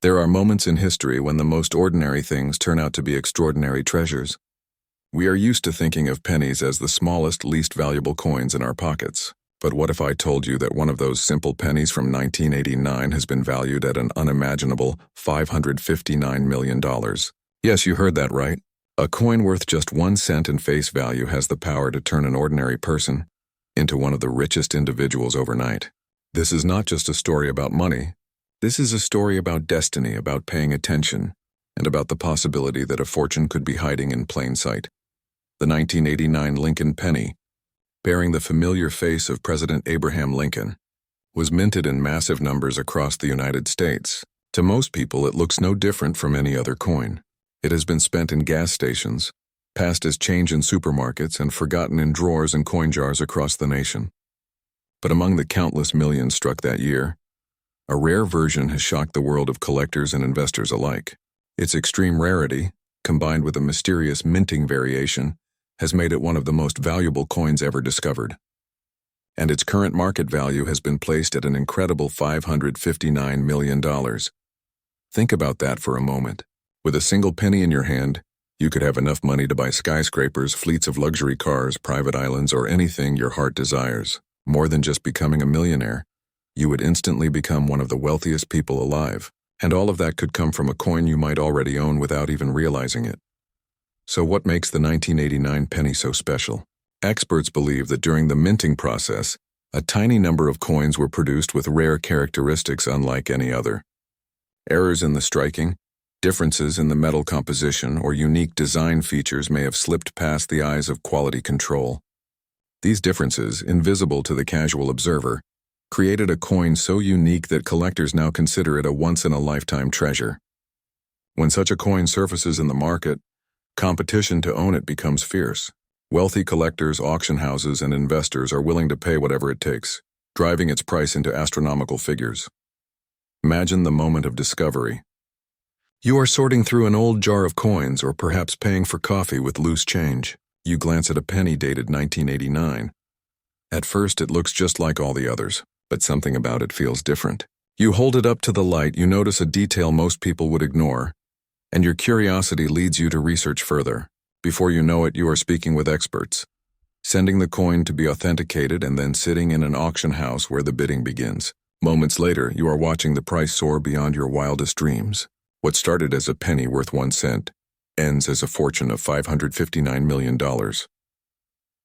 There are moments in history when the most ordinary things turn out to be extraordinary treasures. We are used to thinking of pennies as the smallest, least valuable coins in our pockets. But what if I told you that one of those simple pennies from 1989 has been valued at an unimaginable $559 million? Yes, you heard that right. A coin worth just 1 cent in face value has the power to turn an ordinary person into one of the richest individuals overnight. This is not just a story about money. This is a story about destiny, about paying attention, and about the possibility that a fortune could be hiding in plain sight. The 1989 Lincoln penny, bearing the familiar face of President Abraham Lincoln, was minted in massive numbers across the United States. To most people, it looks no different from any other coin. It has been spent in gas stations, passed as change in supermarkets, and forgotten in drawers and coin jars across the nation. But among the countless millions struck that year, a rare version has shocked the world of collectors and investors alike. Its extreme rarity, combined with a mysterious minting variation, has made it one of the most valuable coins ever discovered. And its current market value has been placed at an incredible $559 million. Think about that for a moment. With a single penny in your hand, you could have enough money to buy skyscrapers, fleets of luxury cars, private islands, or anything your heart desires. More than just becoming a millionaire, you would instantly become one of the wealthiest people alive. And all of that could come from a coin you might already own without even realizing it. So what makes the 1989 penny so special? Experts believe that during the minting process, a tiny number of coins were produced with rare characteristics unlike any other. Errors in the striking, differences in the metal composition, or unique design features may have slipped past the eyes of quality control. These differences, invisible to the casual observer, created a coin so unique that collectors now consider it a once-in-a-lifetime treasure. When such a coin surfaces in the market, competition to own it becomes fierce. Wealthy collectors, auction houses, and investors are willing to pay whatever it takes, driving its price into astronomical figures. Imagine the moment of discovery. You are sorting through an old jar of coins, or perhaps paying for coffee with loose change. You glance at a penny dated 1989. At first, it looks just like all the others, but something about it feels different. You hold it up to the light, you notice a detail most people would ignore, and your curiosity leads you to research further. Before you know it, you are speaking with experts, sending the coin to be authenticated and then sitting in an auction house where the bidding begins. Moments later, you are watching the price soar beyond your wildest dreams. What started as a penny worth 1 cent ends as a fortune of $559 million.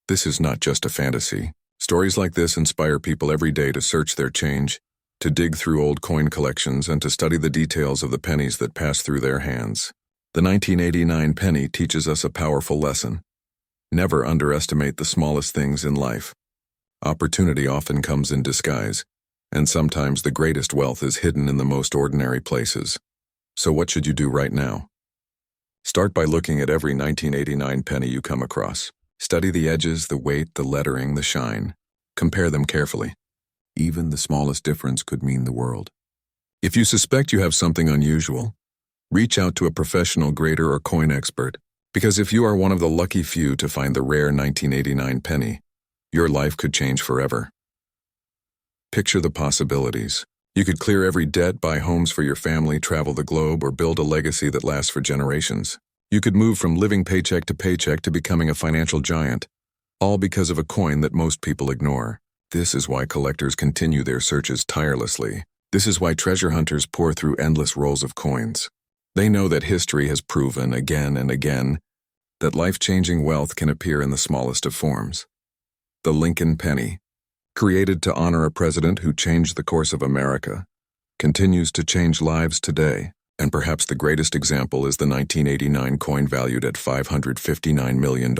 This is not just a fantasy. Stories like this inspire people every day to search their change, to dig through old coin collections, and to study the details of the pennies that pass through their hands. The 1989 penny teaches us a powerful lesson. Never underestimate the smallest things in life. Opportunity often comes in disguise, and sometimes the greatest wealth is hidden in the most ordinary places. So what should you do right now? Start by looking at every 1989 penny you come across. Study the edges, the weight, the lettering, the shine. Compare them carefully. Even the smallest difference could mean the world. If you suspect you have something unusual, reach out to a professional grader or coin expert, because if you are one of the lucky few to find the rare 1989 penny, your life could change forever. Picture the possibilities. You could clear every debt, buy homes for your family, travel the globe, or build a legacy that lasts for generations. You could move from living paycheck to paycheck to becoming a financial giant, all because of a coin that most people ignore. This is why collectors continue their searches tirelessly. This is why treasure hunters pour through endless rolls of coins. They know that history has proven again and again that life-changing wealth can appear in the smallest of forms. The Lincoln penny, created to honor a president who changed the course of America, continues to change lives today. And perhaps the greatest example is the 1989 coin valued at $559 million.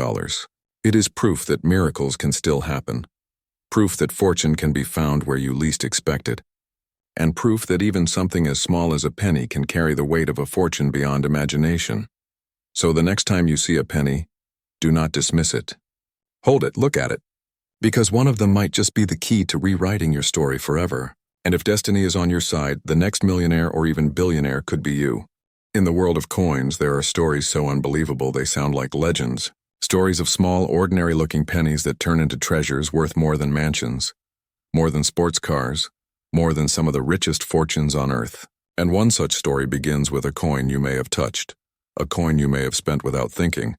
It is proof that miracles can still happen, proof that fortune can be found where you least expect it, and proof that even something as small as a penny can carry the weight of a fortune beyond imagination. So the next time you see a penny, do not dismiss it. Hold it, look at it, because one of them might just be the key to rewriting your story forever. And if destiny is on your side, the next millionaire or even billionaire could be you. In the world of coins, there are stories so unbelievable they sound like legends. Stories of small, ordinary-looking pennies that turn into treasures worth more than mansions, more than sports cars, more than some of the richest fortunes on earth. And one such story begins with a coin you may have touched, a coin you may have spent without thinking,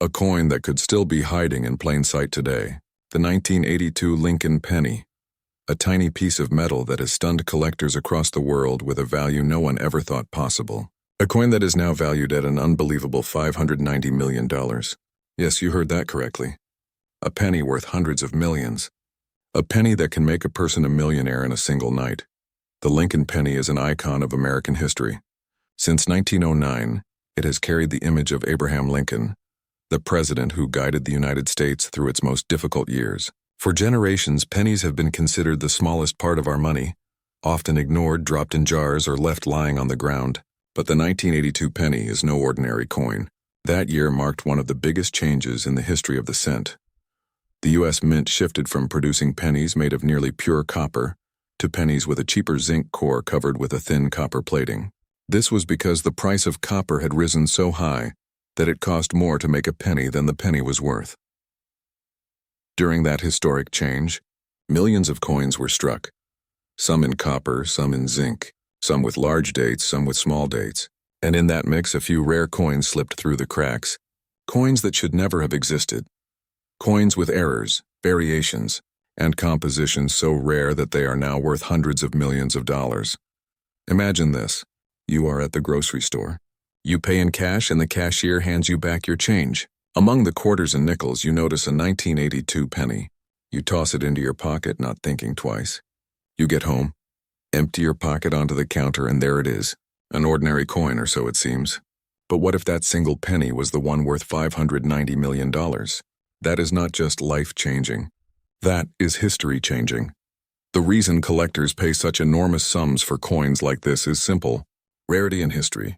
a coin that could still be hiding in plain sight today, the 1982 Lincoln penny, a tiny piece of metal that has stunned collectors across the world with a value no one ever thought possible. A coin that is now valued at an unbelievable $590 million. Yes, you heard that correctly. A penny worth hundreds of millions. A penny that can make a person a millionaire in a single night. The Lincoln penny is an icon of American history. Since 1909, it has carried the image of Abraham Lincoln, the president who guided the United States through its most difficult years. For generations, pennies have been considered the smallest part of our money, often ignored, dropped in jars, or left lying on the ground. But the 1982 penny is no ordinary coin. That year marked one of the biggest changes in the history of the cent. The U.S. Mint shifted from producing pennies made of nearly pure copper to pennies with a cheaper zinc core covered with a thin copper plating. This was because the price of copper had risen so high that it cost more to make a penny than the penny was worth. During that historic change, millions of coins were struck, some in copper, some in zinc, some with large dates, some with small dates, and in that mix a few rare coins slipped through the cracks, coins that should never have existed, coins with errors, variations, and compositions so rare that they are now worth hundreds of millions of dollars. Imagine this. You are at the grocery store. You pay in cash and the cashier hands you back your change. Among the quarters and nickels, you notice a 1982 penny. You toss it into your pocket, not thinking twice. You get home, empty your pocket onto the counter, and there it is. An ordinary coin, or so it seems. But what if that single penny was the one worth $590 million? That is not just life-changing. That is history-changing. The reason collectors pay such enormous sums for coins like this is simple: rarity and history.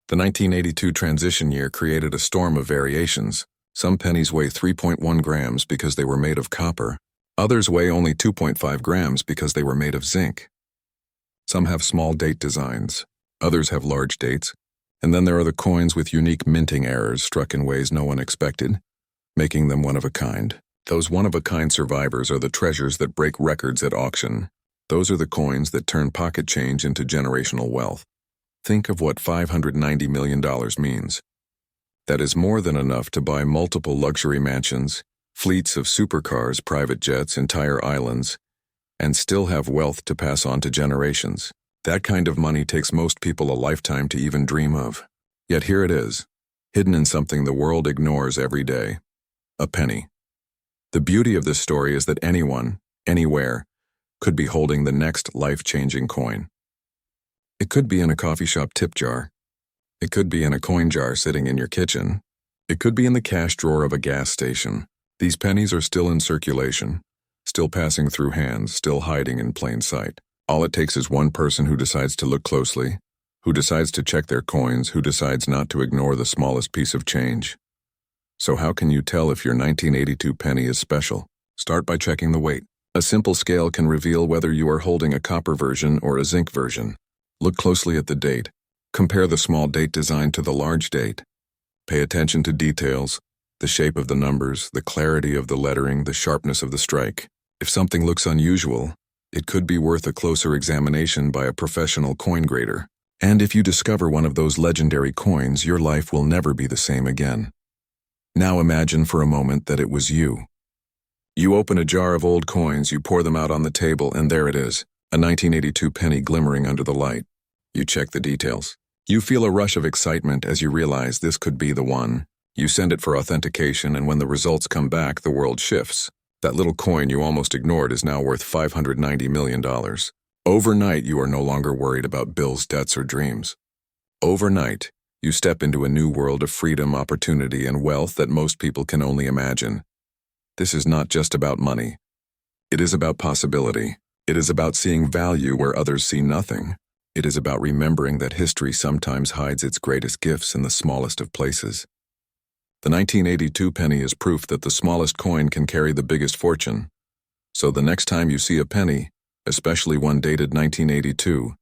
The 1982 transition year created a storm of variations. Some pennies weigh 3.1 grams because they were made of copper. Others weigh only 2.5 grams because they were made of zinc. Some have small date designs. Others have large dates. And then there are the coins with unique minting errors struck in ways no one expected, making them one of a kind. Those one-of-a-kind survivors are the treasures that break records at auction. Those are the coins that turn pocket change into generational wealth. Think of what $590 million means. That is more than enough to buy multiple luxury mansions, fleets of supercars, private jets, entire islands, and still have wealth to pass on to generations. That kind of money takes most people a lifetime to even dream of. Yet here it is, hidden in something the world ignores every day: a penny. The beauty of this story is that anyone, anywhere, could be holding the next life-changing coin. It could be in a coffee shop tip jar. It could be in a coin jar sitting in your kitchen. It could be in the cash drawer of a gas station. These pennies are still in circulation, still passing through hands, still hiding in plain sight. All it takes is one person who decides to look closely, who decides to check their coins, who decides not to ignore the smallest piece of change. So how can you tell if your 1982 penny is special? Start by checking the weight. A simple scale can reveal whether you are holding a copper version or a zinc version. Look closely at the date. Compare the small date design to the large date. Pay attention to details, the shape of the numbers, the clarity of the lettering, the sharpness of the strike. If something looks unusual, it could be worth a closer examination by a professional coin grader. And if you discover one of those legendary coins, your life will never be the same again. Now imagine for a moment that it was you. You open a jar of old coins, you pour them out on the table, and there it is, a 1982 penny glimmering under the light. You check the details. You feel a rush of excitement as you realize this could be the one. You send it for authentication, and when the results come back, the world shifts. That little coin you almost ignored is now worth $590 million. Overnight, you are no longer worried about bills, debts, or dreams. Overnight, you step into a new world of freedom, opportunity, and wealth that most people can only imagine. This is not just about money. It is about possibility. It is about seeing value where others see nothing. It is about remembering that history sometimes hides its greatest gifts in the smallest of places. The 1982 penny is proof that the smallest coin can carry the biggest fortune. So the next time you see a penny, especially one dated 1982,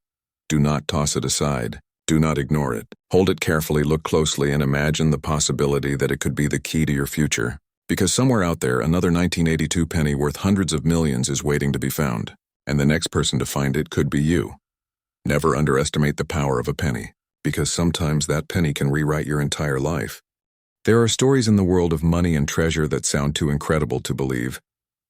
do not toss it aside. Do not ignore it. Hold it carefully, look closely, and imagine the possibility that it could be the key to your future. Because somewhere out there, another 1982 penny worth hundreds of millions is waiting to be found. And the next person to find it could be you. Never underestimate the power of a penny, because sometimes that penny can rewrite your entire life. There are stories in the world of money and treasure that sound too incredible to believe.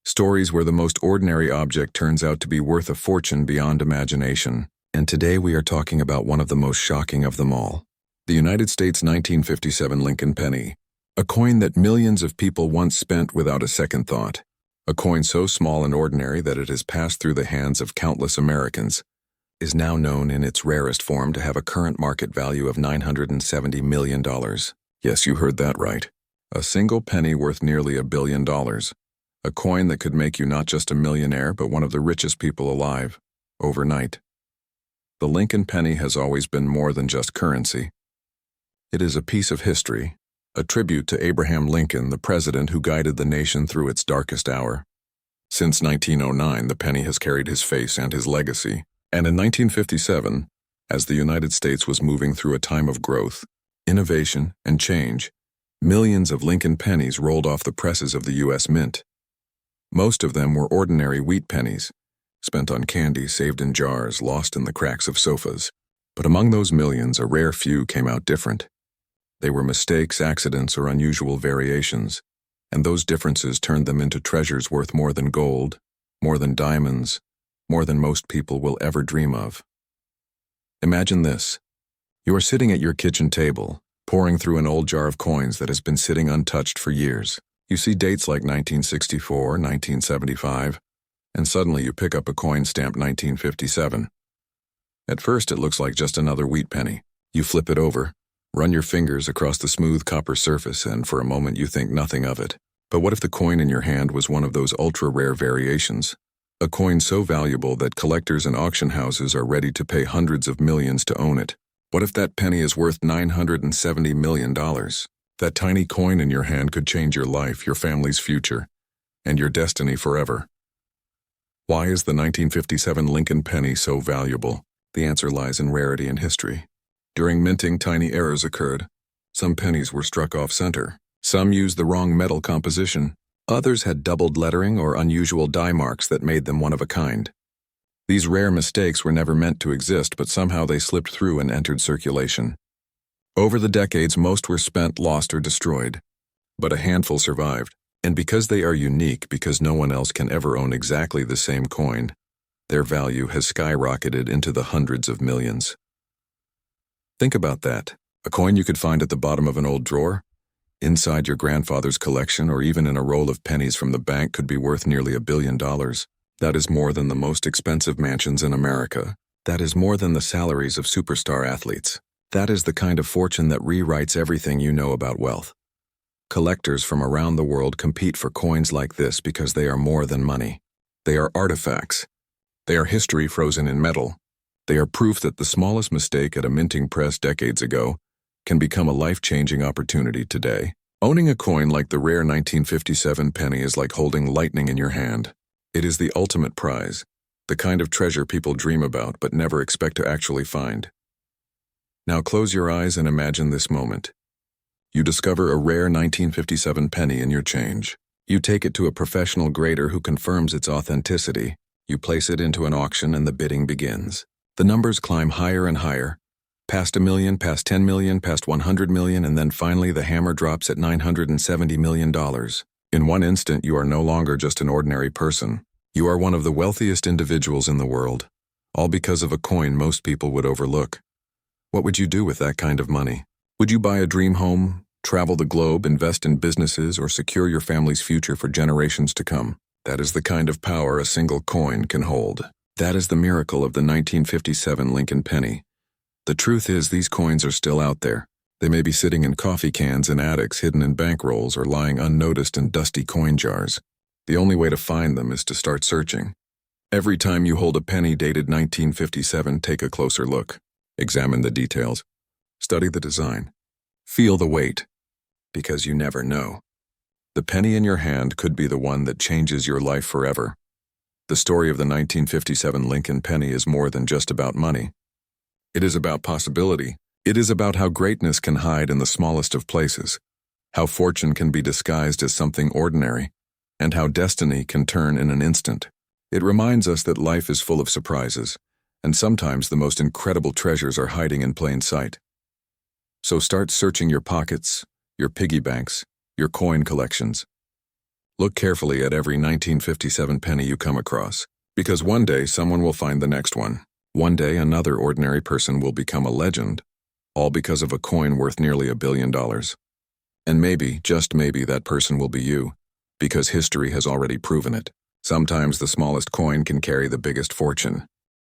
Stories where the most ordinary object turns out to be worth a fortune beyond imagination. And today we are talking about one of the most shocking of them all. The United States 1957 Lincoln penny. A coin that millions of people once spent without a second thought. A coin so small and ordinary that it has passed through the hands of countless Americans, is now known in its rarest form to have a current market value of $970 million. Yes, you heard that right. A single penny worth nearly $1 billion. A coin that could make you not just a millionaire, but one of the richest people alive, overnight. The Lincoln penny has always been more than just currency. It is a piece of history, a tribute to Abraham Lincoln, the president who guided the nation through its darkest hour. Since 1909, the penny has carried his face and his legacy. And in 1957, as the United States was moving through a time of growth, innovation, and change, millions of Lincoln pennies rolled off the presses of the U.S. Mint. Most of them were ordinary wheat pennies, spent on candy saved in jars, lost in the cracks of sofas. But among those millions, a rare few came out different. They were mistakes, accidents, or unusual variations, and those differences turned them into treasures worth more than gold, more than diamonds, more than most people will ever dream of. Imagine this. You are sitting at your kitchen table, pouring through an old jar of coins that has been sitting untouched for years. You see dates like 1964, 1975, and suddenly you pick up a coin stamped 1957. At first it looks like just another wheat penny. You flip it over, run your fingers across the smooth copper surface, and for a moment you think nothing of it. But what if the coin in your hand was one of those ultra-rare variations? A coin so valuable that collectors and auction houses are ready to pay hundreds of millions to own it. What if that penny is worth $970 million? That tiny coin in your hand could change your life, your family's future, and your destiny forever. Why is the 1957 Lincoln penny so valuable? The answer lies in rarity and history. During minting, tiny errors occurred. Some pennies were struck off center. Some used the wrong metal composition. Others had doubled lettering or unusual die marks that made them one of a kind. These rare mistakes were never meant to exist, but somehow they slipped through and entered circulation. Over the decades, most were spent, lost, or destroyed. But a handful survived. And because they are unique, because no one else can ever own exactly the same coin, their value has skyrocketed into the hundreds of millions. Think about that. A coin you could find at the bottom of an old drawer, inside your grandfather's collection, or even in a roll of pennies from the bank could be worth nearly $1 billion. That is more than the most expensive mansions in America. That is more than the salaries of superstar athletes. That is the kind of fortune that rewrites everything you know about wealth. Collectors from around the world compete for coins like this because they are more than money. They are artifacts. They are history frozen in metal. They are proof that the smallest mistake at a minting press decades ago can become a life-changing opportunity today. Owning a coin like the rare 1957 penny is like holding lightning in your hand. It is the ultimate prize, the kind of treasure people dream about but never expect to actually find. Now close your eyes and imagine this moment. You discover a rare 1957 penny in your change. You take it to a professional grader who confirms its authenticity. You place it into an auction and the bidding begins. The numbers climb higher and higher, past $1 million, past $10 million, past $100 million, and then finally the hammer drops at $970 million. In one instant, you are no longer just an ordinary person. You are one of the wealthiest individuals in the world, all because of a coin most people would overlook. What would you do with that kind of money? Would you buy a dream home, travel the globe, invest in businesses, or secure your family's future for generations to come? That is the kind of power a single coin can hold. That is the miracle of the 1957 Lincoln penny. The truth is, these coins are still out there. They may be sitting in coffee cans in attics, hidden in bank rolls, or lying unnoticed in dusty coin jars. The only way to find them is to start searching. Every time you hold a penny dated 1957, take a closer look. Examine the details. Study the design. Feel the weight. Because you never know. The penny in your hand could be the one that changes your life forever. The story of the 1957 Lincoln penny is more than just about money. It is about possibility. It is about how greatness can hide in the smallest of places, how fortune can be disguised as something ordinary, and how destiny can turn in an instant. It reminds us that life is full of surprises, And sometimes the most incredible treasures are hiding in plain sight. So start searching your pockets, your piggy banks, your coin collections. Look carefully at every 1957 penny you come across, because one day someone will find the next one. One day another ordinary person will become a legend, all because of a coin worth nearly $1 billion. And maybe, just maybe, that person will be you, because history has already proven it. Sometimes the smallest coin can carry the biggest fortune.